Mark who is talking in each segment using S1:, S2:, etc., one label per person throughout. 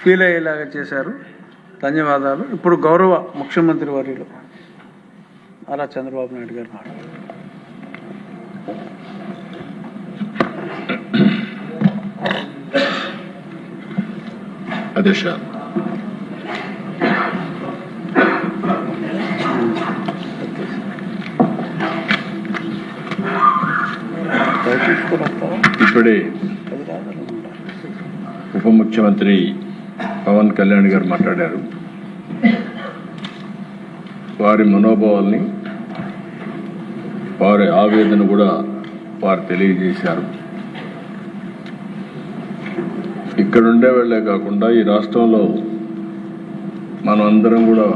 S1: Feel అయ్యేలాగా చేశారు. ధన్యవాదాలు. ఇప్పుడు గౌరవ ముఖ్యమంత్రి వర్యులు నారా చంద్రబాబు నాయుడు గారు మాట్లాడారు.
S2: అధ్యక్ష, ఇప్పుడే ఉప ముఖ్యమంత్రి పవన్ కళ్యాణ్ గారు మాట్లాడారు. వారి మనోభావాల్ని, వారి ఆవేదన కూడా వారు తెలియజేశారు. ఇక్కడ ఉండే వాళ్ళే కాకుండా ఈ రాష్ట్రంలో మనం అందరం కూడా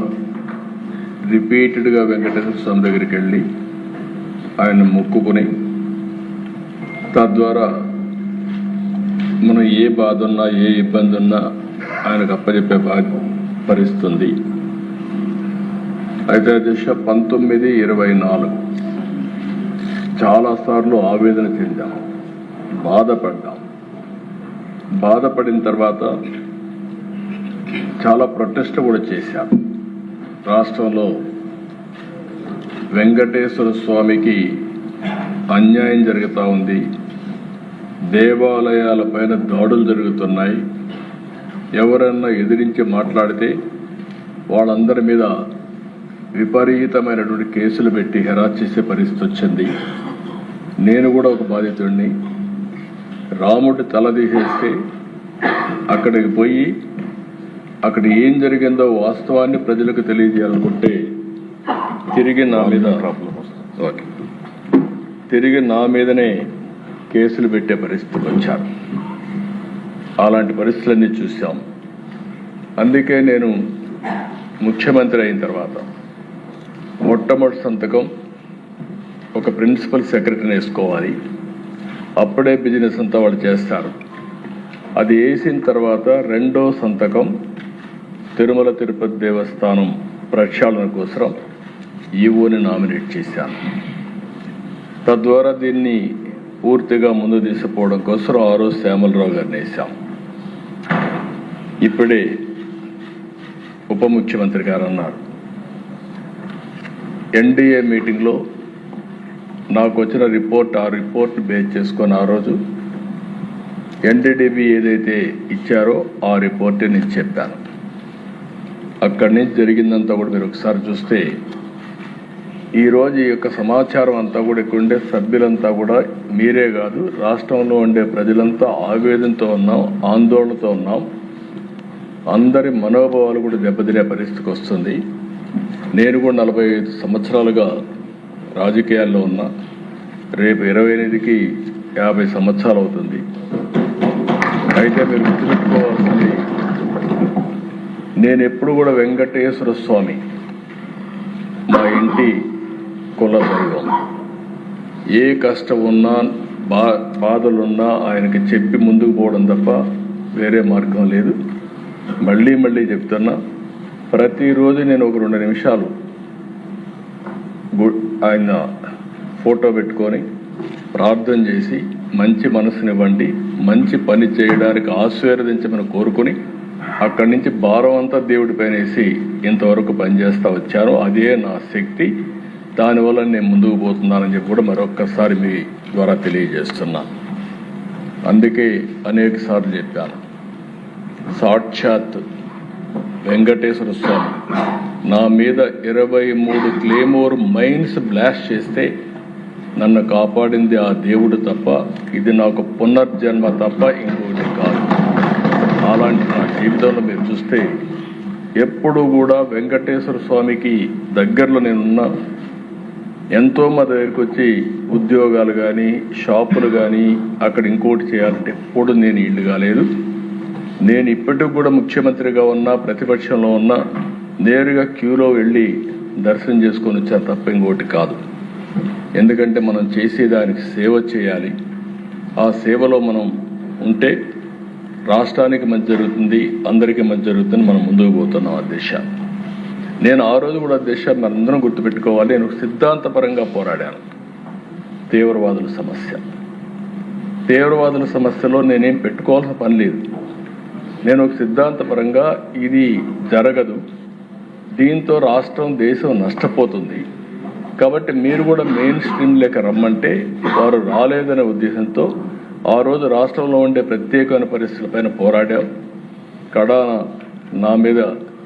S2: రిపీటెడ్గా వెంకటేశ్వర స్వామి దగ్గరికి వెళ్ళి ఆయన మొక్కుకుని, తద్వారా మనం ఏ బాధ ఉన్నా ఏ ఇబ్బంది ఉన్నా ఆయనకు అప్పచెప్పే పరిస్థితుంది. అయితే దిశ 1924 చాలాసార్లు ఆవేదన చెందాం, బాధపడ్డాం. బాధపడిన తర్వాత చాలా ప్రొటెస్ట్ కూడా చేశాం. రాష్ట్రంలో వెంకటేశ్వర స్వామికి అన్యాయం జరుగుతూ ఉంది, దేవాలయాల పైన దాడులు జరుగుతున్నాయి. ఎవరన్నా ఎదిరించి మాట్లాడితే వాళ్ళందరి మీద విపరీతమైనటువంటి కేసులు పెట్టి హెరాస్ చేసే పరిస్థితి వచ్చింది. నేను కూడా ఒక బాధితుడిని. రాముడి తల తీసేస్తే అక్కడికి పోయి అక్కడ ఏం జరిగిందో వాస్తవాన్ని ప్రజలకు తెలియజేయాలనుకుంటే తిరిగి నా మీదనే కేసులు పెట్టే పరిస్థితులు వచ్చారు. అలాంటి పరిస్థితులన్నీ చూసాం. అందుకే నేను ముఖ్యమంత్రి అయిన తర్వాత మొట్టమొదటి సంతకం ఒక ప్రిన్సిపల్ సెక్రటరీని వేసుకోవాలి. అప్పుడే బిజినెస్ అంతా వాళ్ళు చేస్తారు. అది వేసిన తర్వాత రెండో సంతకం తిరుమల తిరుపతి దేవస్థానం ప్రక్షాళన కోసం ఈవోని నామినేట్ చేశాను. తద్వారా దీన్ని పూర్తిగా ముందు తీసుకుపోవడం కోసం ఆ రోజు శ్యామలరావు గారిని వేశాం. ఇప్పుడే ఉప ముఖ్యమంత్రి గారు అన్నారు, ఎన్డీఏ మీటింగ్లో నాకు వచ్చిన రిపోర్ట్, ఆ రిపోర్ట్ని బేస్ చేసుకొని ఆ రోజు ఎన్డీడీబీ ఏదైతే ఇచ్చారో ఆ రిపోర్టే నేను చెప్పాను. అక్కడి నుంచి జరిగిందంతా కూడా మీరు ఒకసారి చూస్తే ఈరోజు ఈ యొక్క సమాచారం అంతా కూడా ఇక్కడ ఉండే సభ్యులంతా కూడా మీరే కాదు, రాష్ట్రంలో ఉండే ప్రజలంతా ఆవేదనతో ఉన్నాం, ఆందోళనతో ఉన్నాం. అందరి మనోభావాలు కూడా దెబ్బతినే పరిస్థితికి వస్తుంది. నేను కూడా 45 సంవత్సరాలుగా రాజకీయాల్లో ఉన్నా. రేపు 28కి 50 సంవత్సరాలు అవుతుంది. అయితే మీరు గుర్తుపెట్టుకోవాల్సింది, నేను ఎప్పుడు కూడా వెంకటేశ్వర స్వామి మా ఇంటి కుల దైవం. ఏ కష్టం ఉన్నా బాధలున్నా ఆయనకి చెప్పి ముందుకు పోవడం తప్ప వేరే మార్గం లేదు. మళ్ళీ చెప్తున్నా, ప్రతిరోజు నేను ఒక 2 నిమిషాలు ఆయన ఫోటో పెట్టుకొని ప్రార్థన చేసి మంచి మనసునివ్వండి, మంచి పని చేయడానికి ఆశీర్వదించమని కోరుకుని అక్కడి నుంచి భారం అంతా దేవుడి పైన వేసి ఇంతవరకు పనిచేస్తూ వచ్చాను. అదే నా శక్తి. దానివల్ల నేను ముందుకు పోతున్నానని చెప్పి కూడా మరొక్కసారి మీ ద్వారా తెలియజేస్తున్నా. అందుకే అనేక సార్లు చెప్పాను, సాక్షాత్ వెంకటేశ్వర స్వామి నా మీద 23 క్లేమోర్ మైన్స్ బ్లాస్ట్ చేస్తే నన్ను కాపాడింది ఆ దేవుడు తప్ప, ఇది నాకు పునర్జన్మ తప్ప ఇంకోటి కాదు. అలాంటి నా జీవితంలో మీరు చూస్తే ఎప్పుడు కూడా వెంకటేశ్వర స్వామికి దగ్గరలో నేనున్నా. ఎంతో మా దగ్గరికి వచ్చి ఉద్యోగాలు కానీ షాపులు కానీ అక్కడ ఇంకోటి చేయాలంటే ఎప్పుడు నేను ఇల్లు కాలేదు. నేను ఇప్పటికి కూడా ముఖ్యమంత్రిగా ఉన్నా, ప్రతిపక్షంలో ఉన్నా, నేరుగా క్యూలో వెళ్ళి దర్శనం చేసుకొని వచ్చాను తప్ప ఇంకోటి కాదు. ఎందుకంటే మనం చేసేదానికి సేవ చేయాలి. ఆ సేవలో మనం ఉంటే రాష్ట్రానికి మంచి జరుగుతుంది, అందరికీ మంచి జరుగుతుంది. మనం ముందుకు పోతున్నాం అధ్యక్ష. నేను ఆ రోజు కూడా అధ్యక్ష మనందరం గుర్తుపెట్టుకోవాలి, నేను సిద్ధాంతపరంగా పోరాడాను. తీవ్రవాదుల సమస్యలో నేనేం పెట్టుకోవాల్సిన పని లేదు. నేను ఒక సిద్ధాంతపరంగా ఇది జరగదు, దీంతో రాష్ట్రం దేశం నష్టపోతుంది, కాబట్టి మీరు కూడా మెయిన్ స్ట్రీమ్ లేక రమ్మంటే వారు రాలేదనే ఉద్దేశంతో ఆ రోజు రాష్ట్రంలో ఉండే ప్రత్యేకమైన పరిస్థితులపైన పోరాడాం. కడాన నా మీద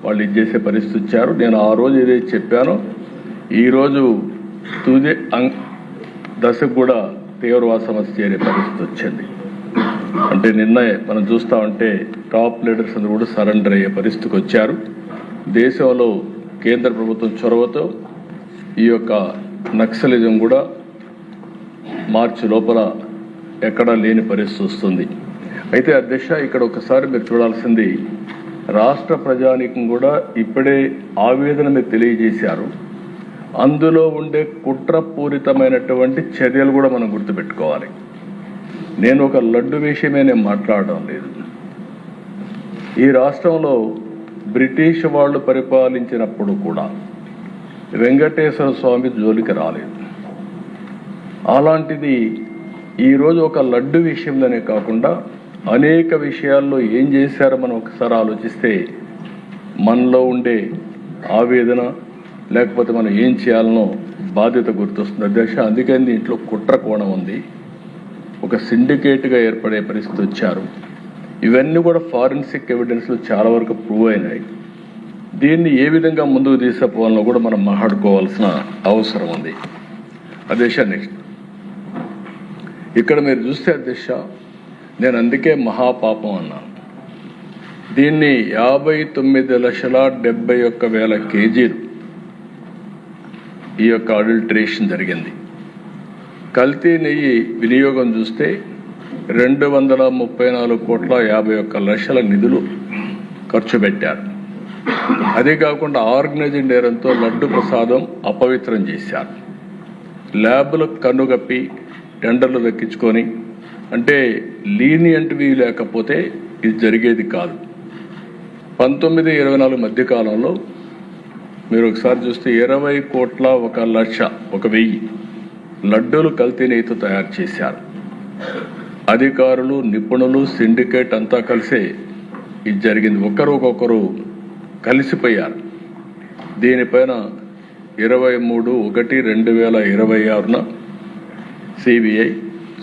S2: వాళ్ళు ఇచ్చేసే పరిస్థితి ఇచ్చారు. నేను ఆ రోజు ఏదైతే చెప్పానో ఈరోజు తుది దశకు కూడా తీవ్రవాద సమస్య చేరే పరిస్థితి వచ్చింది. అంటే నిన్న మనం చూస్తా ఉంటే టాప్ లీడర్స్ అందరూ కూడా సరెండర్ అయ్యే పరిస్థితికి వచ్చారు. దేశంలో కేంద్ర ప్రభుత్వం చొరవతో ఈ యొక్క నక్సలిజం కూడా మార్చి లోపల ఎక్కడా లేని పరిస్థితి వస్తుంది. అయితే అధ్యక్ష, ఇక్కడ ఒకసారి మీరు చూడాల్సింది, రాష్ట్ర ప్రజానీకం కూడా ఇప్పుడే ఆవేదన మీరు తెలియజేశారు. అందులో ఉండే కుట్రపూరితమైనటువంటి చర్యలు కూడా మనం గుర్తుపెట్టుకోవాలి. నేను ఒక లడ్డు విషయమే నేను మాట్లాడడం లేదు. ఈ రాష్ట్రంలో బ్రిటిష్ వాళ్ళు పరిపాలించినప్పుడు కూడా వెంకటేశ్వర స్వామి జోలికి రాలేదు. అలాంటిది ఈరోజు ఒక లడ్డు విషయంలోనే కాకుండా అనేక విషయాల్లో ఏం చేశారో మనం ఒకసారి ఆలోచిస్తే మనలో ఉండే ఆవేదన, లేకపోతే మనం ఏం చేయాలనో బాధ్యత గుర్తొస్తుంది అధ్యక్ష. అందుకని దీంట్లో కుట్ర కోణం ఉంది, ఒక సిండికేట్గా ఏర్పడే పరిస్థితి వచ్చారు. ఇవన్నీ కూడా ఫారెన్సిక్ ఎవిడెన్స్లో చాలా వరకు ప్రూవ్ అయినాయి. దీన్ని ఏ విధంగా ముందుకు తీసుకుపోవాలో కూడా మనం మాట్లాడుకోవాల్సిన అవసరం ఉంది అధ్యక్ష. నెక్స్ట్ ఇక్కడ మీరు చూస్తే అధ్యక్ష, నేను అందుకే మహాపాపం అన్నాను. దీన్ని 59,71,000 కేజీలు ఈ యొక్క అడల్టరేషన్ జరిగింది. కల్తీ నెయ్యి వినియోగం చూస్తే 234,51,00,000 నిధులు ఖర్చు పెట్టారు. అదే కాకుండా ఆర్గనైజ్డ్ నేరంతో లడ్డు ప్రసాదం అపవిత్రం చేశారు. ల్యాబ్లకు కన్నుగప్పి టెండర్లు దక్కించుకొని, అంటే లీనియంట్వి లేకపోతే ఇది జరిగేది కాదు. 19-24 మధ్యకాలంలో మీరు ఒకసారి చూస్తే 20,01,00,000 లడ్డూలు కల్తీ నెయ్యితో తయారు చేశారు. అధికారులు, నిపుణులు, సిండికేట్ అంతా కలిసే ఇది జరిగింది. ఒకరొకరు కలిసిపోయారు. దీనిపైన 23/1/2026 సిబిఐ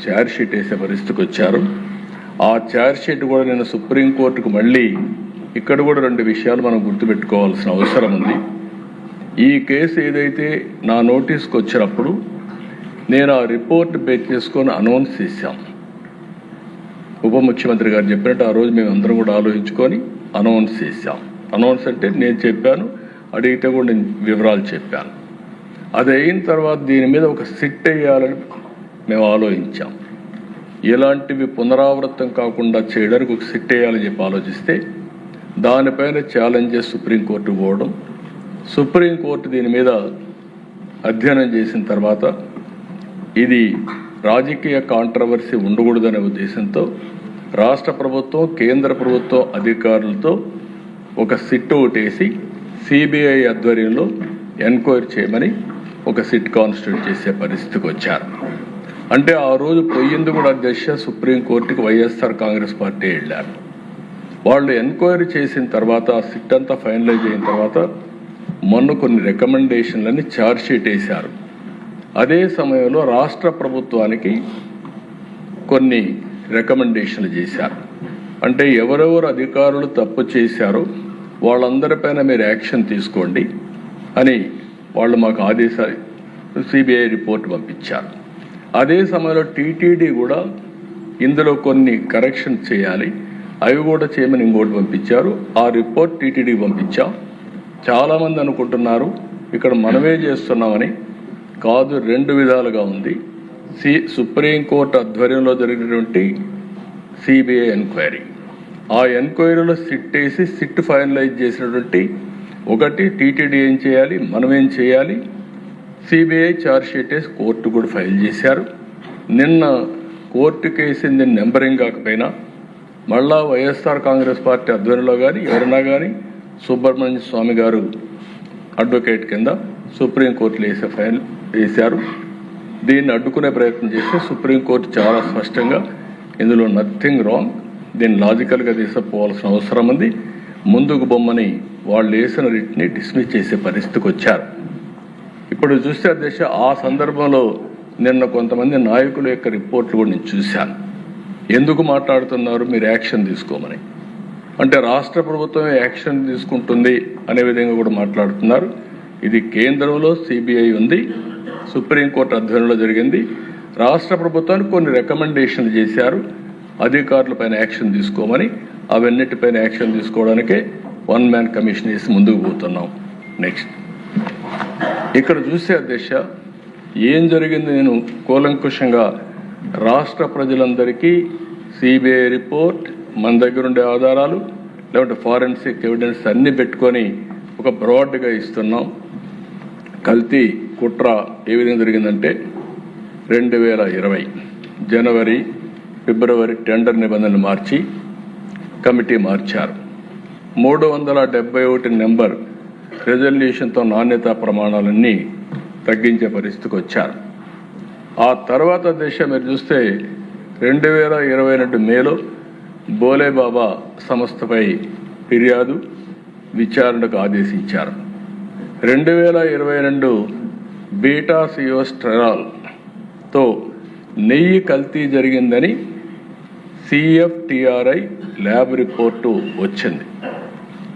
S2: ఛార్జ్షీట్ వేసే పరిస్థితికి వచ్చారు. ఆ ఛార్జ్షీట్ కూడా నేను సుప్రీంకోర్టుకు మళ్ళీ ఇక్కడ కూడా 2 విషయాలు మనం గుర్తుపెట్టుకోవాల్సిన అవసరం ఉంది. ఈ కేసు ఏదైతే నా నోటీస్కి వచ్చినప్పుడు నేను ఆ రిపోర్ట్ బేస్ చేసుకొని అనౌన్స్ చేశాం. ఉప ముఖ్యమంత్రి గారు చెప్పినట్టు ఆ రోజు మేము అందరం కూడా ఆలోచించుకొని అనౌన్స్ చేశాం. అనౌన్స్ అంటే నేను చెప్పాను, అడిగితే కూడా నేను వివరాలు చెప్పాను. అది అయిన తర్వాత దీని మీద ఒక సిట్ వేయాలని మేము ఆలోచించాం. ఇలాంటివి పునరావృతం కాకుండా చేయడానికి ఒక సిట్ వేయాలని చెప్పి ఆలోచిస్తే దానిపైన ఛాలెంజెస్ సుప్రీంకోర్టు పోవడం, సుప్రీంకోర్టు దీని మీద అధ్యయనం చేసిన తర్వాత ఇది రాజకీయ కాంట్రవర్సీ ఉండకూడదనే ఉద్దేశంతో రాష్ట్ర ప్రభుత్వం, కేంద్ర ప్రభుత్వం అధికారులతో ఒక సిట్ ఒకటేసి సిబిఐ ఆధ్వర్యంలో ఎంక్వైరీ చేయమని ఒక సిట్ కాన్స్టిట్యూట్ చేసే పరిస్థితికి వచ్చారు. అంటే ఆ రోజు పోయింది కూడా అధ్యక్ష సుప్రీంకోర్టుకి వైఎస్ఆర్ కాంగ్రెస్ పార్టీ వెళ్ళారు. వాళ్ళు ఎంక్వైరీ చేసిన తర్వాత ఆ సిట్ అంతా ఫైనలైజ్ అయిన తర్వాత మొన్న కొన్ని రికమెండేషన్లని ఛార్జ్షీట్ వేశారు. అదే సమయంలో రాష్ట్ర ప్రభుత్వానికి కొన్ని రికమెండేషన్లు చేశారు. అంటే ఎవరెవరు అధికారులు తప్పు చేశారో వాళ్ళందరిపైన మీరు యాక్షన్ తీసుకోండి అని వాళ్ళు మాకు ఆదేశాలు సిబిఐ రిపోర్ట్ పంపించారు. అదే సమయంలో టీటీడీ కూడా ఇందులో కొన్ని కరెక్షన్ చేయాలి, అవి కూడా చేయమని ఇంకోటి పంపించారు. ఆ రిపోర్ట్ టీటీడీకి పంపించాం. చాలామంది అనుకుంటున్నారు ఇక్కడ మనమే చేస్తున్నామని. కాదు, 2 విధాలుగా ఉంది. సుప్రీంకోర్టు ఆధ్వర్యంలో జరిగినటువంటి సిబిఐ ఎంక్వైరీ, ఆ ఎంక్వైరీలో సిట్ వేసి సిట్ ఫైనలైజ్ చేసినటువంటి ఒకటి టీటీడీ ఏం చేయాలి, మనం ఏం చేయాలి, సిబిఐ ఛార్జ్షీట్ వేసి కోర్టు కూడా ఫైల్ చేశారు. నిన్న కోర్టు కేసింది నెంబరింగ్ కాకపోయినా మళ్ళా వైఎస్ఆర్ కాంగ్రెస్ పార్టీ ఆధ్వర్యంలో కానీ ఎవరైనా కానీ సుబ్రహ్మణ్య స్వామి గారు అడ్వకేట్ కింద సుప్రీంకోర్టులో వేసే ఫైల్ వేశారు. దీన్ని అడ్డుకునే ప్రయత్నం చేస్తే సుప్రీంకోర్టు చాలా స్పష్టంగా ఇందులో నథింగ్ రాంగ్, దీన్ని లాజికల్గా తీసుకుపోవాల్సిన అవసరం ఉంది. ముందుకు బొమ్మని వాళ్ళు వేసిన రిట్ని డిస్మిస్ చేసే పరిస్థితికి వచ్చారు. ఇప్పుడు చూస్తే అధ్యక్ష, ఆ సందర్భంలో నిన్న కొంతమంది నాయకుల యొక్క రిపోర్ట్లు కూడా నేను చూశాను. ఎందుకు మాట్లాడుతున్నారు మీరు యాక్షన్ తీసుకోమని, అంటే రాష్ట్ర ప్రభుత్వమే యాక్షన్ తీసుకుంటుంది అనే విధంగా కూడా మాట్లాడుతున్నారు. ఇది కేంద్రంలో సిబిఐ ఉంది, సుప్రీంకోర్టు ఆధ్వర్యంలో జరిగింది. రాష్ట్ర ప్రభుత్వానికి కొన్ని రికమెండేషన్లు చేశారు అధికారులపైన యాక్షన్ తీసుకోమని. అవన్నిటిపైన యాక్షన్ తీసుకోవడానికే వన్ మ్యాన్ కమిషన్ వేసి ముందుకు పోతున్నాం. నెక్స్ట్ ఇక్కడ చూసే అధ్యక్ష ఏం జరిగింది, నేను కూలంకుషంగా రాష్ట్ర ప్రజలందరికీ సిబిఐ రిపోర్ట్, మన దగ్గర ఉండే ఆధారాలు, లేకపోతే ఫారెన్సిక్ ఎవిడెన్స్ అన్నీ పెట్టుకొని ఒక బ్రాడ్గా ఇస్తున్నాం. కల్తీ కుట్ర ఏ విధంగా జరిగిందంటే 2020 జనవరి ఫిబ్రవరి టెండర్ నిబంధనలు మార్చి కమిటీ మార్చారు. 371 నెంబర్ రెజల్యూషన్తో నాణ్యతా ప్రమాణాలన్నీ తగ్గించే పరిస్థితికి వచ్చారు. ఆ తర్వాత మీరు చూస్తే 2022 మేలో బోలేబాబా సంస్థపై ఫిర్యాదు విచారణకు ఆదేశించారు. 2022 బీటా సియోస్టెరాల్తో నెయ్యి కల్తీ జరిగిందని CFTRI ల్యాబ్ రిపోర్టు వచ్చింది.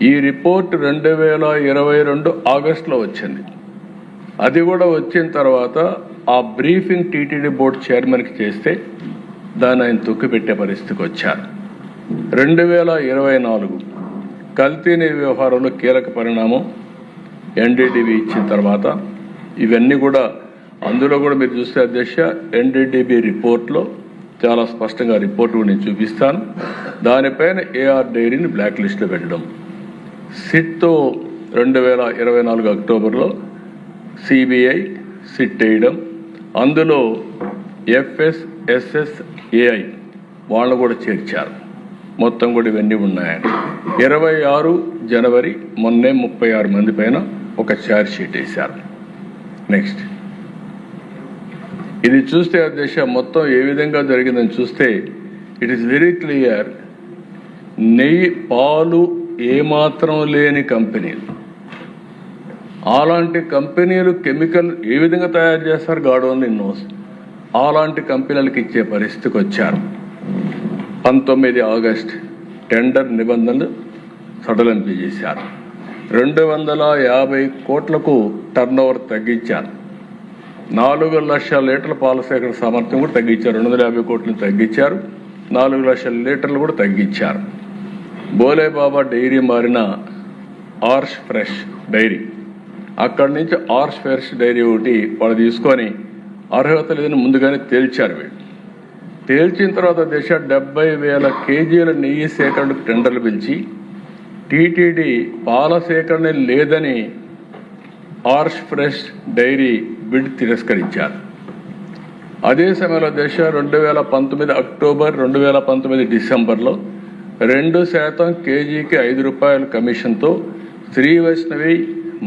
S2: ఈ రిపోర్ట్ 2022 ఆగస్టులో వచ్చింది. అది కూడా వచ్చిన తర్వాత ఆ బ్రీఫింగ్ టీటీడీ బోర్డు చైర్మన్కి చేస్తే దాన్ని ఆయన తొక్కిపెట్టే పరిస్థితికి వచ్చారు. 2024 కల్తీ నెయ్యి వ్యవహారంలో కీలక పరిణామం NDDB ఇచ్చిన తర్వాత ఇవన్నీ కూడా అందులో కూడా మీరు చూస్తే అధ్యక్ష NDDB రిపోర్ట్లో చాలా స్పష్టంగా రిపోర్ట్ కూడా నేను చూపిస్తాను. దానిపైన AR డైరీని బ్లాక్ లిస్ట్లో పెట్టడం, సిట్తో 2024 అక్టోబర్లో CBI సిట్ వేయడం, అందులో FSSAI వాళ్ళు కూడా చేర్చారు. మొత్తం కూడా ఇవన్నీ ఉన్నాయని 26 జనవరి మొన్నే 36 మంది పైన ఒక ఛార్జ్ షీట్ వేశారు. నెక్స్ట్ ఇది చూస్తే అధ్యక్ష మొత్తం ఏ విధంగా జరిగిందని చూస్తే ఇట్ ఈస్ వెరీ క్లియర్. నెయ్యి పాలు ఏమాత్రం లేని కంపెనీలు, అలాంటి కంపెనీలు కెమికల్ ఏ విధంగా తయారు చేస్తారు గాడ్ ఓన్లీ నోస్. అలాంటి కంపెనీలకు ఇచ్చే పరిస్థితికి వచ్చారు. 19 ఆగస్ట్ టెండర్ నిబంధనలు సడలింపు చేశారు. 250 కోట్లకు టర్నోవర్ తగ్గించారు. 4 లక్షల లీటర్ల పాల సేకరణ సామర్థ్యం కూడా తగ్గించారు. 250 కోట్లను తగ్గించారు. 4 లక్షల లీటర్లు కూడా తగ్గించారు. బోలేబాబా డైరీ మారిన ఆర్ష్ ఫ్రెష్ డైరీ, అక్కడి నుంచి ఆర్ష్ ఫ్రెష్ డైరీ ఒకటి వాళ్ళు తీసుకొని అర్హత లేదని ముందుగానే తేల్చారు. వీళ్ళు తేల్చిన తర్వాత 70,000 కేజీల నెయ్యి సేకరణకు టెండర్లు పిలిచి టీటీడీ పాల సేకరణ లేదని ఆర్ష్ ఫ్రెష్ డైరీ బిడ్ తిరస్కరించారు. అదే సమయంలో 2019 అక్టోబర్ 2019 డిసెంబర్లో 2% కేజీకి ₹5 కమిషన్తో శ్రీ వైష్ణవి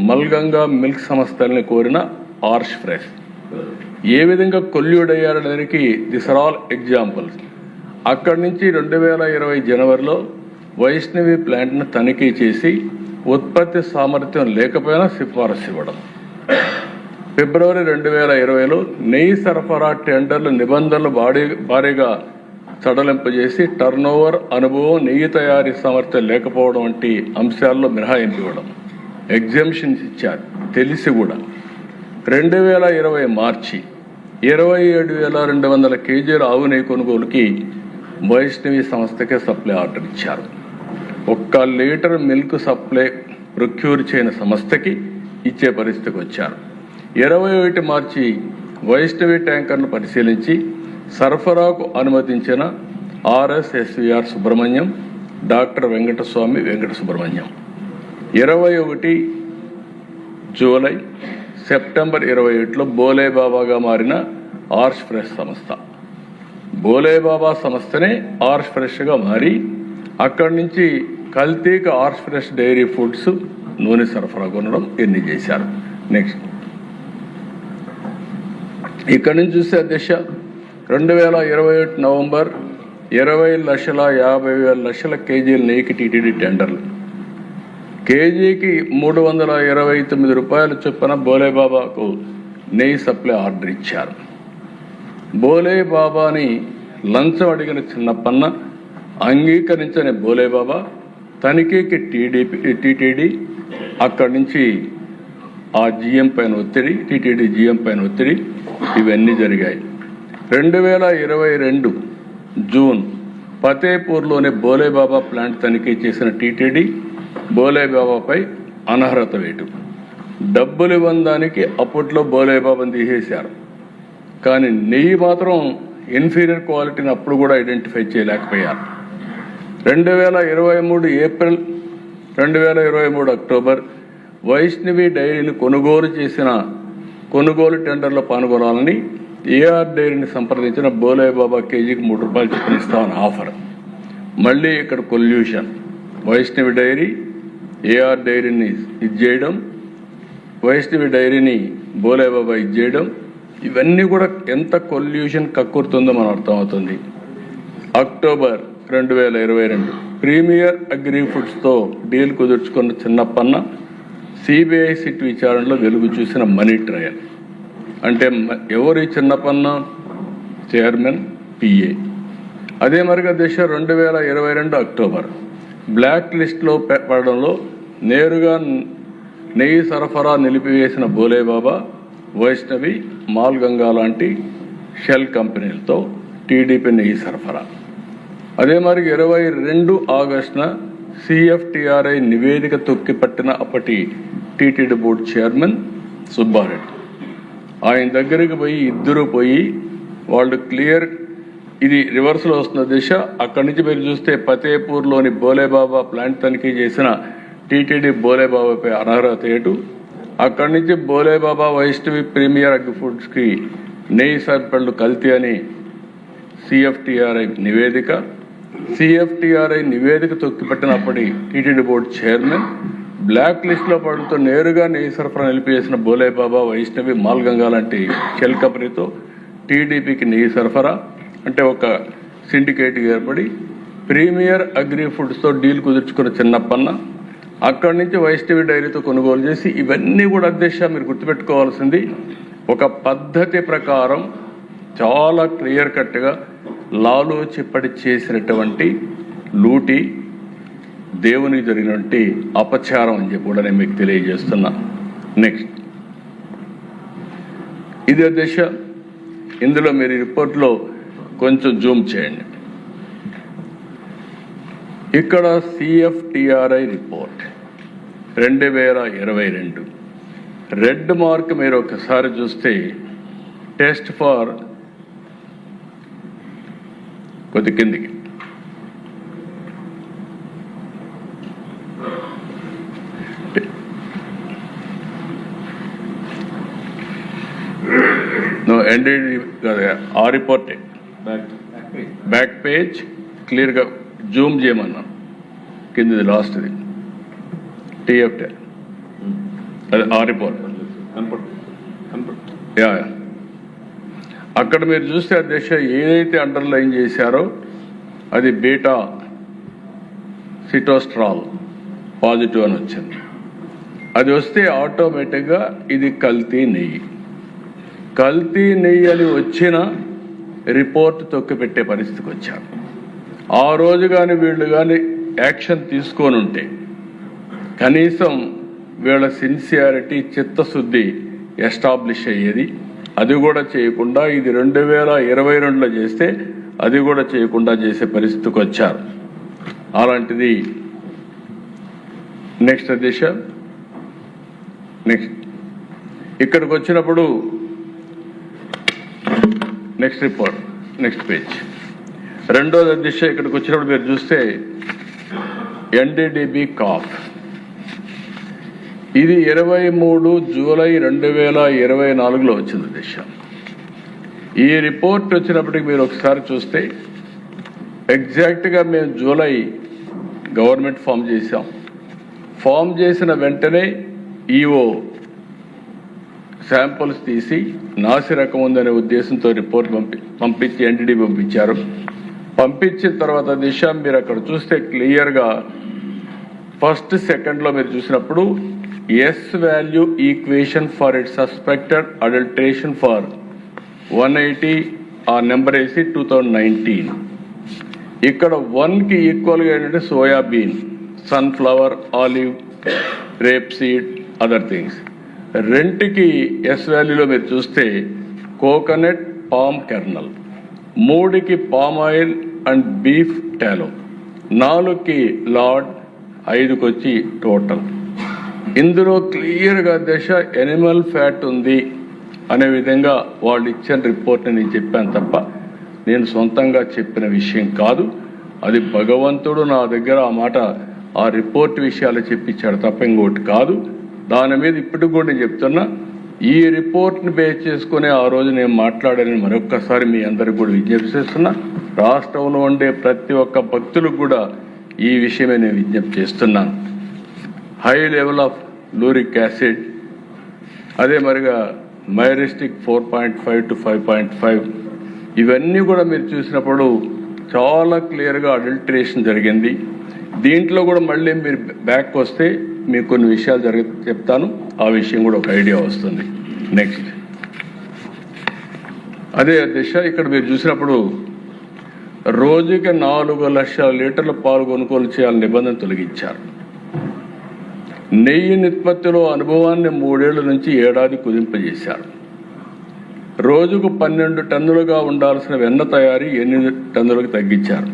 S2: మల్గంగా మిల్క్ సంస్థల్ని కోరిన ఆర్ష్ ఫ్రెష్ ఏ విధంగా కొల్యూడ్ అయ్యారనేదానికి దిస్ ఆర్ ఆల్ ఎగ్జాంపుల్స్. అక్కడి నుంచి 2020 జనవరిలో వైష్ణవి ప్లాంట్ను తనిఖీ చేసి ఉత్పత్తి సామర్థ్యం లేకపోయినా సిఫారసు ఇవ్వడం. ఫిబ్రవరి 2020లో నెయ్యి సరఫరా టెండర్లు నిబంధనలు భారీగా సడలింపు చేసి టర్నోవర్, అనుభవం, నెయ్యి తయారీ సామర్థ్యం లేకపోవడం వంటి అంశాల్లో మినహాయింపు ఇవ్వడం, ఎగ్జంప్షన్స్ ఇచ్చారు తెలిసి కూడా. 2020 మార్చి 27,200 కేజీల ఆవు నెయ్యి కొనుగోలుకి వైష్ణవి సంస్థకే సప్లై ఆర్డర్ ఇచ్చారు. 1 లీటర్ మిల్క్ సప్లై ప్రొక్యూర్ చేయని సంస్థకి ఇచ్చే పరిస్థితికి వచ్చారు. 21 మార్చి వైష్ణవి ట్యాంకర్ను పరిశీలించి సరఫరాకు అనుమతించిన RSSVR Subrahmanyam, doctor Venkataswamy Venkata Subrahmanyam. 21 July September 28లో బోలేబాబాగా మారిన ఆర్ష్ ఫ్రెష్ సంస్థ, బోలేబాబా సంస్థనే ఆర్ష్ ఫ్రెష్గా మారి అక్కడి నుంచి కల్తీకి ఆర్ష్ ఫ్రెష్ డైరీ ఫుడ్స్ నూనె సరఫరా కొనడం ఎన్ని చేశారు. నెక్స్ట్ ఇక్కడి నుంచి చూస్తే అధ్యక్ష 2021 నవంబర్ 20,50,000 కేజీల నెయ్యికి టీటీడీ టెండర్లు. కేజీకి 329 రూపాయలు చొప్పున బోలేబాబాకు నెయ్యి సప్లై ఆర్డర్ ఇచ్చారు. బోలేబాబాని లంచం అడిగిన చిన్నప్పన్న అంగీకరించని బోలేబాబా తనిఖీకి టీటీడీ అక్కడి నుంచి ఆ జిఎం పైన ఒత్తిడి, టీటీడీ జిఎం పైన ఒత్తిడి, ఇవన్నీ జరిగాయి. 2022 జూన్ ఫతేపూర్లోని బోలేబాబా ప్లాంట్ తనిఖీ చేసిన టీటీడీ బోలేబాబాపై అనర్హత వేటు. డబ్బులు ఇవ్వడానికి అప్పట్లో బోలేబాబాను తీసేశారు, కానీ నెయ్యి మాత్రం ఇన్ఫీరియర్ క్వాలిటీని అప్పుడు కూడా ఐడెంటిఫై చేయలేకపోయారు. 2023 ఏప్రిల్, 2023 అక్టోబర్ వైష్ణవి డైరీని కొనుగోలు టెండర్లో పాల్గొనాలని ఏఆర్ డైరీని సంప్రదించిన బోలేబాబా కేజీకి 3 రూపాయలు చొప్పున ఇస్తామని ఆఫర్. మళ్ళీ ఇక్కడ కొల్యూషన్. వైష్ణవి డైరీ ఏఆర్ డైరీని ఇచ్చేయడం, వైష్ణవి డైరీని బోలేబాబా ఇచ్చేయడం, ఇవన్నీ కూడా ఎంత కొల్యూషన్ కక్కుర్తుందో మనం అర్థమవుతుంది. అక్టోబర్ 2022 ప్రీమియర్ అగ్రి ఫుడ్స్తో డీల్ కుదుర్చుకున్న చిన్నప్పన్న సిబిఐ సిట్ విచారణలో వెలుగు చూసిన మనీ ట్రయల్. అంటే ఎవరు ఈ చిన్నప్పన్న? Chairman, PA. అదే మరిగా దిశ 2022 అక్టోబర్ బ్లాక్ లిస్ట్లో పడడంలో నేరుగా నెయ్యి సరఫరా నిలిపివేసిన బోలేబాబా, వైష్ణవి, మాల్ గంగా లాంటి షెల్ కంపెనీలతో టీడీపీ నెయ్యి సరఫరా. అదే మరి 22 ఆగస్టున సిఎఫ్టిఆర్ఐ నివేదిక తొక్కిపట్టిన అప్పటి టీటీడీ బోర్డు చైర్మన్ సుబ్బారెడ్డి. ఆయన దగ్గరికి ఇద్దరు పోయి వాళ్ళు క్లియర్, ఇది రివర్స్లో వస్తున్న దిశ. అక్కడి నుంచి మీరు చూస్తే ఫతేపూర్లోని బోలేబాబా ప్లాంట్ తనిఖీ చేసిన టీటీడీ బోలేబాబాపై అనర్హత వేటు. అక్కడి నుంచి బోలేబాబా, వైష్ణవి, ప్రీమియర్ అగ్రి ఫుడ్స్కి నెయ్యి సరఫరాలు కల్తీ అని సిఎఫ్టిఆర్ఐ నివేదిక. సిఎఫ్టిఆర్ఐ నివేదిక తొక్కిపెట్టినప్పటి టీటీడీ బోర్డు చైర్మన్ బ్లాక్ లిస్ట్లో పడుతూ నేరుగా నెయ్యి సరఫరా నిలిపివేసిన బోలేబాబా, వైష్ణవి, మాల్ గంగా లాంటి షెల్ కంపెనీతో టీడీపీకి నెయ్యి సరఫరా అంటే ఒక సిండికేట్ ఏర్పడి ప్రీమియర్ అగ్రి ఫుడ్స్తో డీల్ కుదుర్చుకున్న చిన్నప్పన్న అక్కడి నుంచి వైష్ణవి డైరీతో కొనుగోలు చేసి, ఇవన్నీ కూడా అధ్యక్ష మీరు గుర్తుపెట్టుకోవాల్సింది ఒక పద్ధతి ప్రకారం చాలా క్లియర్ కట్గా లాలూచిప్పటి చేసినటువంటి లూటి, దేవునికి జరిగినటువంటి అపచారం అని చెప్పి కూడా నేను మీకు తెలియజేస్తున్నా. నెక్స్ట్ ఇది అధ్యక్ష, ఇందులో మీరు రిపోర్ట్లో కొంచెం జూమ్ చేయండి. ఇక్కడ సిఎఫ్టిఆర్ఐ రిపోర్ట్ 2022 రెడ్ మార్క్ మీరు ఒకసారి చూస్తే టెస్ట్ ఫార్ కొద్ది కిందికి ఆ రిపోర్టే బ్యాక్ పేజ్ క్లియర్గా జూమ్ చేయమన్నా, కిందది లాస్ట్ది టీఎఫ్టీ అదే ఆ రిపోర్ట్. యా అక్కడ మీరు చూస్తే అధ్యక్ష ఏదైతే అండర్లైన్ చేశారో అది బీటా సిటోస్ట్రాల్ పాజిటివ్ అని వచ్చింది. అది వస్తే ఆటోమేటిక్గా ఇది కల్తీ నెయ్యి. కల్తీ నెయ్యి అని వచ్చిన రిపోర్ట్ తొక్కిపెట్టే పరిస్థితికి వచ్చారు. ఆ రోజు కానీ వీళ్ళు కానీ యాక్షన్ తీసుకొని ఉంటే కనీసం వీళ్ళ సిన్సియారిటీ, చిత్తశుద్ధి ఎస్టాబ్లిష్ అయ్యేది. అది కూడా చేయకుండా ఇది 2022లో చేస్తే అది కూడా చేయకుండా చేసే పరిస్థితికి వచ్చారు. అలాంటిది నెక్స్ట్ దిశ. నెక్స్ట్ ఇక్కడికి వచ్చినప్పుడు నెక్స్ట్ రిపోర్ట్, నెక్స్ట్ పేజ్. రెండోది దిశ ఇక్కడికి వచ్చినప్పుడు మీరు చూస్తే ఎన్డీడీబీ కాఫ్ ఇది 23 జూలై 2024లో వచ్చింది దిశ. ఈ రిపోర్ట్ వచ్చినప్పటికి మీరు ఒకసారి చూస్తే ఎగ్జాక్ట్గా మేము జూలై గవర్నమెంట్ ఫామ్ చేశాం. ఫామ్ చేసిన వెంటనే ఈఓ శాంపుల్స్ తీసి నాసి రకం ఉందనే ఉద్దేశంతో రిపోర్ట్ పంపించి ఎన్డీడీబీ పంపించారు. పంపించిన తర్వాత దిశ మీరు అక్కడ చూస్తే క్లియర్గా ఫస్ట్ సెకండ్లో మీరు చూసినప్పుడు S value equation for it suspected adulteration for 180 ఆ నెంబర్ వేసి 2019. ఇక్కడ 1కి ఈక్వల్గా ఏంటంటే soybean, sunflower, olive, rape seed, other things. 2కి ఎస్ వాల్యూలో మీరు చూస్తే కోకోనట్, పామ్ కెర్నల్. 3కి పామ్ ఆయిల్ అండ్ బీఫ్ టాలో. 4కి లార్డ్. 5కి వచ్చి టోటల్. ఇందులో క్లియర్గా దశ ఎనిమల్ ఫ్యాట్ ఉంది అనే విధంగా వాళ్ళు ఇచ్చిన రిపోర్ట్ని నేను చెప్పాను తప్ప నేను సొంతంగా చెప్పిన విషయం కాదు. అది భగవంతుడు నా దగ్గర ఆ మాట ఆ రిపోర్ట్ విషయాలు చెప్పించాడు తప్ప ఇంకోటి కాదు. దాని మీద ఇప్పటికి కూడా నేను చెప్తున్నా, ఈ రిపోర్ట్ని బేస్ చేసుకునే ఆ రోజు నేను మాట్లాడానని మరొక్కసారి మీ అందరికి కూడా విజ్ఞప్తి చేస్తున్నా. రాష్ట్రంలో ఉండే ప్రతి ఒక్క భక్తులకు కూడా ఈ విషయమే నేను విజ్ఞప్తి చేస్తున్నాను. హై లెవెల్ ఆఫ్ లూరిక్ యాసిడ్, అదే మరిగా మైరిస్టిక్ 4.5 to 5.5, ఇవన్నీ కూడా మీరు చూసినప్పుడు చాలా క్లియర్గా అడల్టరేషన్ జరిగింది. దీంట్లో కూడా మళ్ళీ మీరు బ్యాక్ వస్తే మీకు కొన్ని విషయాలు చెప్తాను. ఆ విషయం కూడా ఒక ఐడియా వస్తుంది. నెక్స్ట్ అదే దిశ ఇక్కడ మీరు చూసినప్పుడు రోజుకి 4 లక్షల లీటర్ల పాలు కొనుగోలు చేయాలని నిబంధన తొలగించారు. నెయ్యి నిష్పత్తిలో అనుభవాన్ని 3 ఏళ్ల నుంచి ఏడాది కుదింపజేశారు. రోజుకు 12 టన్నులుగా ఉండాల్సిన వెన్న తయారీ 8 టన్నులకు తగ్గించారు.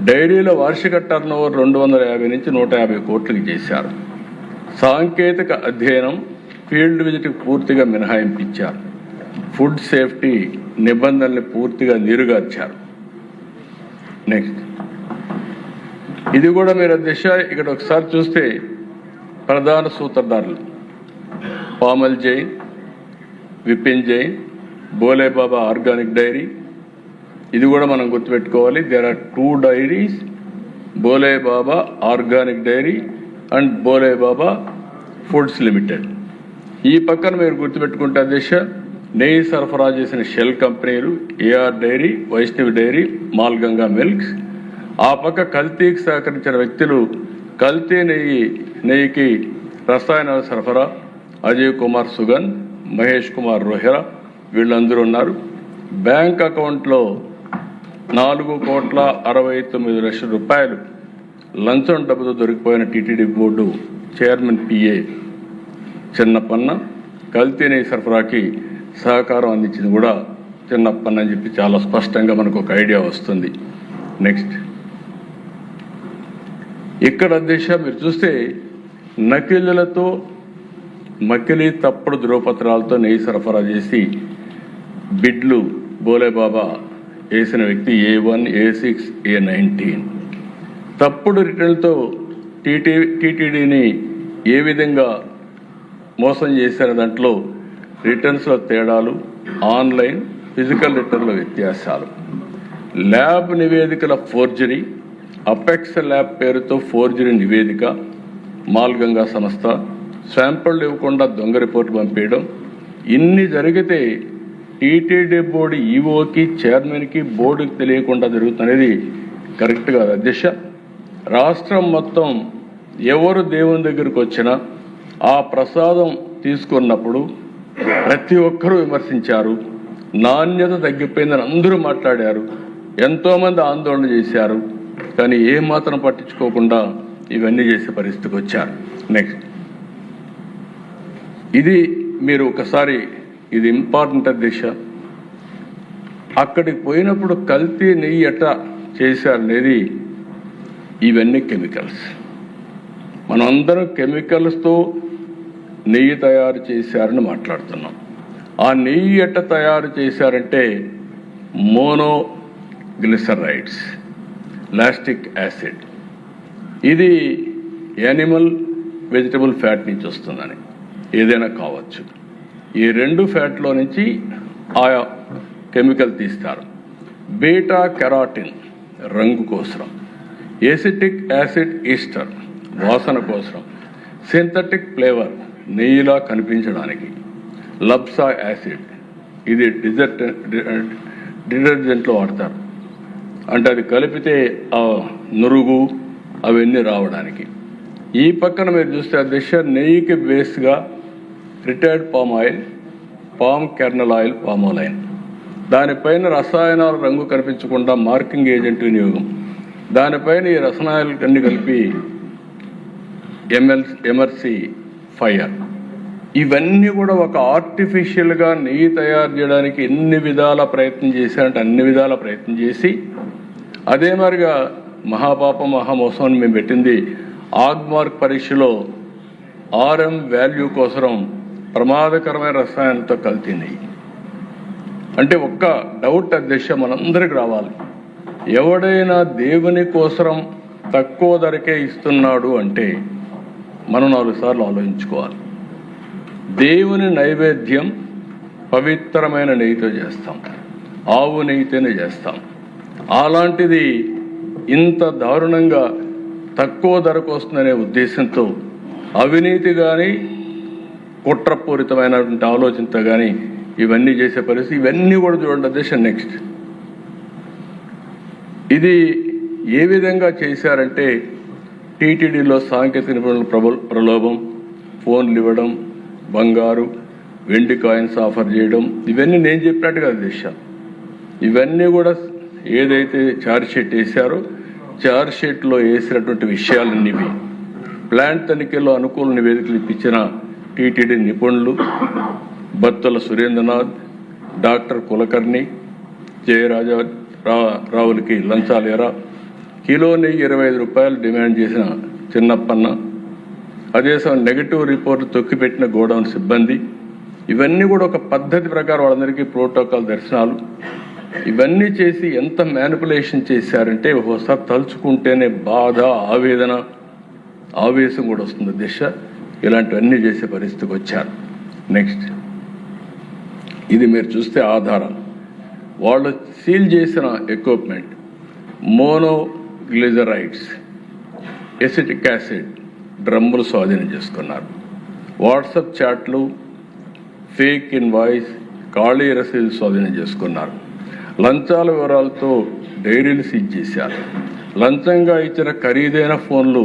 S2: డైరీల వార్షిక టర్నోవర్ 250 నుంచి 150 కోట్లకి చేశారు. సాంకేతిక అధ్యయనం, ఫీల్డ్ విజిట్కి పూర్తిగా మినహాయింపించారు. ఫుడ్ సేఫ్టీ నిబంధనల్ని పూర్తిగా నీరుగార్చారు. నెక్స్ట్ ఇది కూడా మీరు దిశ ఇక్కడ ఒకసారి చూస్తే ప్రధాన సూత్రధారులు పామల్ జైన్, విపిన్ జైన్, బోలే బాబా ఆర్గానిక్ డైరీ. ఇది కూడా మనం గుర్తుపెట్టుకోవాలి. There are 2 dairies, Bole Baba organic dairy and Bole Baba foods limited. ఈ పక్కన మీరు గుర్తుపెట్టుకుంటే దిశ నెయ్యి సరఫరా చేసిన షెల్ కంపెనీలు AR dairy, Vaishnavi dairy, మాల్గంగా milks. ఆ పక్క కల్తీకి సహకరించిన వ్యక్తులు కల్తీ నెయ్యికి రసాయనాల సరఫరా అజయ్ కుమార్ సుగన్, మహేష్ కుమార్ రోహెరా, వీళ్ళందరూ ఉన్నారు. బ్యాంక్ అకౌంట్లో 4,69,00,000 రూపాయలు లంచం డబ్బుతో దొరికిపోయిన TTD board chairman PA Chinnappanna కల్తీ నెయ్యి సరఫరాకి సహకారం అందించింది కూడా చిన్నప్పన్న అని చెప్పి చాలా స్పష్టంగా మనకు ఒక ఐడియా వస్తుంది. నెక్స్ట్ ఇక్కడ దిశ మీరు చూస్తే నకిలీలతో మకిలీ తప్పుడు ధ్రువపత్రాలతో నెయ్యి సరఫరా చేసి బిడ్లు బోలేబాబా వేసిన వ్యక్తి A1, A6, A19. తప్పుడు రిటర్న్లతో టీటీడీని ఏ విధంగా మోసం చేశారు, దాంట్లో రిటర్న్స్లో తేడాలు, ఆన్లైన్ ఫిజికల్ రిటర్న్ల వ్యత్యాసాలు, ల్యాబ్ నివేదికల ఫోర్జరీ, అపెక్స్ ల్యాబ్ పేరుతో ఫోర్జరీ నివేదిక, మాల్గంగా సంస్థ శాంపిళ్ళు ఇవ్వకుండా దొంగ రిపోర్టు పంపేయడం. ఇన్ని జరిగితే టీటీడీ బోర్డు ఈఓకి, చైర్మన్కి, బోర్డుకి తెలియకుండా జరుగుతున్నది కరెక్ట్ కాదు అధ్యక్ష. రాష్ట్రం మొత్తం ఎవరు దేవుని దగ్గరికి వచ్చినా ఆ ప్రసాదం తీసుకున్నప్పుడు ప్రతి ఒక్కరూ విమర్శించారు. నాణ్యత తగ్గిపోయిందని అందరూ మాట్లాడారు, ఎంతోమంది ఆందోళన చేశారు. కానీ ఏమాత్రం పట్టించుకోకుండా ఇవన్నీ చేసే పరిస్థితికి వచ్చారు. నెక్స్ట్ ఇది మీరు ఒకసారి ఇది ఇంపార్టెంట్ దిశ. అక్కడికి పోయినప్పుడు కల్తీ నెయ్యి ఎట్లా చేశారనేది, ఇవన్నీ కెమికల్స్. మనందరం కెమికల్స్తో నెయ్యి తయారు చేశారని మాట్లాడుతున్నాం. ఆ నెయ్యి ఎట్ట తయారు చేశారంటే మోనోగ్లిసరైడ్స్, లాస్టిక్ యాసిడ్. ఇది యానిమల్ వెజిటబుల్ ఫ్యాట్ నుంచి వస్తుందని, ఏదైనా కావచ్చు. ఈ 2 ఫ్యాట్లో నుంచి ఆయా కెమికల్ తీస్తారు. బీటా కెరాటిన్ రంగు కోసం, ఎసిటిక్ యాసిడ్ ఈస్టర్ వాసన కోసం, సింథటిక్ ఫ్లేవర్ నెయ్యిలా కనిపించడానికి, లబ్సా యాసిడ్ ఇది డిటర్జెంట్లో వాడతారు. అంటే అది కలిపితే ఆ నురుగు అవన్నీ రావడానికి. ఈ పక్కన మీరు చూస్తే అధ్యక్ష నెయ్యికి బేస్గా retired palm oil, palm kernel oil, palm oil, దానిపైన రసాయనాలు రంగు కనిపించకుండా మార్కింగ్ ఏజెంట్ వినియోగం, దానిపైన ఈ రసాయనాలు అన్ని కలిపి ఎమర్సీ ఫైర్, ఇవన్నీ కూడా ఒక ఆర్టిఫిషియల్గా నెయ్యి తయారు చేయడానికి ఎన్ని విధాల ప్రయత్నం చేశారంటే అన్ని విధాల ప్రయత్నం చేసి, అదే మరిగా మహాపాపం మహామోసం అని మేము పెట్టింది ఆగ్మార్క్ పరీక్షలో RM వాల్యూ కోసం ప్రమాదకరమైన రసాయనాలతో కల్తీ నెయ్యి. అంటే ఒక్క డౌట్ అధ్యక్ష మనందరికి రావాలి, ఎవడైనా దేవుని కోసం తక్కువ ధరకే ఇస్తున్నాడు అంటే మనం 4 సార్లు ఆలోచించుకోవాలి. దేవుని నైవేద్యం పవిత్రమైన నెయ్యితో చేస్తాం, ఆవు నెయ్యితోనే చేస్తాం. అలాంటిది ఇంత దారుణంగా తక్కువ ధరకు వస్తుందనే ఉద్దేశంతో అవినీతి కానీ కుట్రపూరితమైనటువంటి ఆలోచనతో కానీ ఇవన్నీ చేసే పరిస్థితి. ఇవన్నీ కూడా చూడండి అధ్యక్ష. నెక్స్ట్ ఇది ఏ విధంగా చేశారంటే టీటీడీలో సాంకేతిక నిపుణుల ప్రలోభం, ఫోన్లు ఇవ్వడం, బంగారు వెండి కాయిన్స్ ఆఫర్ చేయడం, ఇవన్నీ నేను చెప్పినట్టుగా అధ్యక్ష. ఇవన్నీ కూడా ఏదైతే ఛార్జ్షీట్ వేశారో ఛార్జ్షీట్లో వేసినటువంటి విషయాలన్నీ ప్లాంట్ తనిఖీల్లో అనుకూల నివేదికలు ఇప్పించిన టీటీడీ నిపుణులు బత్తుల సురేంద్రనాథ్, డాక్టర్ కులకర్ణి, జయరాజా రావులకి లంచాలేరా, కిలో నెయ్యి 25 రూపాయలు డిమాండ్ చేసిన చిన్నప్పన్న, అదే సమయం నెగటివ్ రిపోర్టు తొక్కిపెట్టిన గోడౌన్ సిబ్బంది, ఇవన్నీ కూడా ఒక పద్ధతి ప్రకారం వాళ్ళందరికీ ప్రోటోకాల్ దర్శనాలు, ఇవన్నీ చేసి ఎంత మ్యానిపులేషన్ చేశారంటే ఒకసారి తలుచుకుంటేనే బాధ, ఆవేదన, ఆవేశం కూడా వస్తుంది దిశ. ఇలాంటివన్నీ చేసే పరిస్థితికి వచ్చారు. నెక్స్ట్ ఇది మీరు చూస్తే ఆధారం, వాళ్ళు సీల్ చేసిన ఎక్విప్మెంట్ మోనోగ్లిజరైడ్స్, ఎసిటిక్ యాసిడ్ డ్రమ్ములు స్వాధీనం చేసుకున్నారు. వాట్సాప్ చాట్లు, ఫేక్ ఇన్వాయిస్, ఖాళీ రసీదులు స్వాధీనం చేసుకున్నారు. లంచాల వివరాలతో డైరీలు సీజ్ చేశారు. లంచంగా ఇచ్చిన ఖరీదైన ఫోన్లు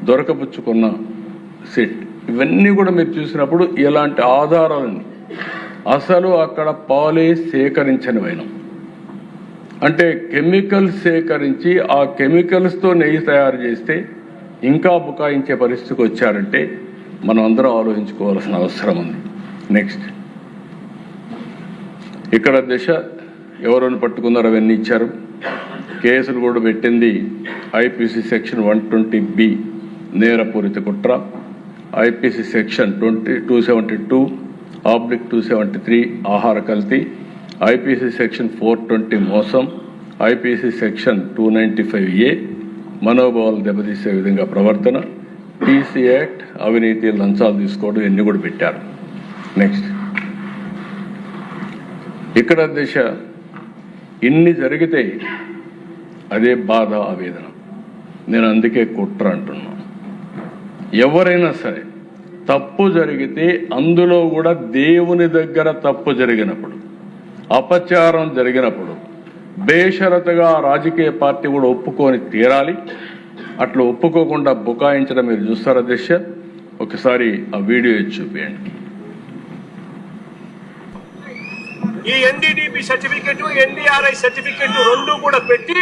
S2: దొరకపుచ్చుకున్న సెట్, ఇవన్నీ కూడా మీరు చూసినప్పుడు ఇలాంటి ఆధారాలని అసలు అక్కడ పాలే సేకరించనివైన, అంటే కెమికల్ సేకరించి ఆ కెమికల్స్తో నెయ్యి తయారు చేస్తే ఇంకా బుకాయించే పరిస్థితికి వచ్చారంటే మనం అందరం ఆలోచించుకోవాల్సిన అవసరం ఉంది. నెక్స్ట్ ఇక్కడ దిశ ఎవరైనా పట్టుకున్నారు, అవన్నీ ఇచ్చారు. కేసులు కూడా పెట్టింది IPC సెక్షన్ 120B నేరపూరిత కుట్ర, IPC సెక్షన్ 272/273 ఆహార కల్తీ, IPC సెక్షన్ 420 మోసం, IPC సెక్షన్ 295A మనోభావాలు దెబ్బతీసే విధంగా ప్రవర్తన, TC యాక్ట్ అవినీతి లంచాలు తీసుకోవడం, ఇవన్నీ కూడా పెట్టారు. నెక్స్ట్ ఇక్కడ దిశ ఇన్ని జరిగితే అదే బాధ, ఆవేదన. నేను అందుకే కుట్ర అంటున్నా. ఎవరైనా సరే తప్పు జరిగితే అందులో కూడా దేవుని దగ్గర తప్పు జరిగినప్పుడు, అపచారం జరిగినప్పుడు బేషరతుగా రాజకీయ పార్టీ కూడా ఒప్పుకొని తీరాలి. అట్లా ఒప్పుకోకుండా బుకాయించడం మీరు చూస్తారా దిశ? ఒకసారి ఆ వీడియో చూపించండి.
S3: ఈ NDDP సర్టిఫికెట్, NDRI సర్టిఫికెట్ రెండు కూడా పెట్టి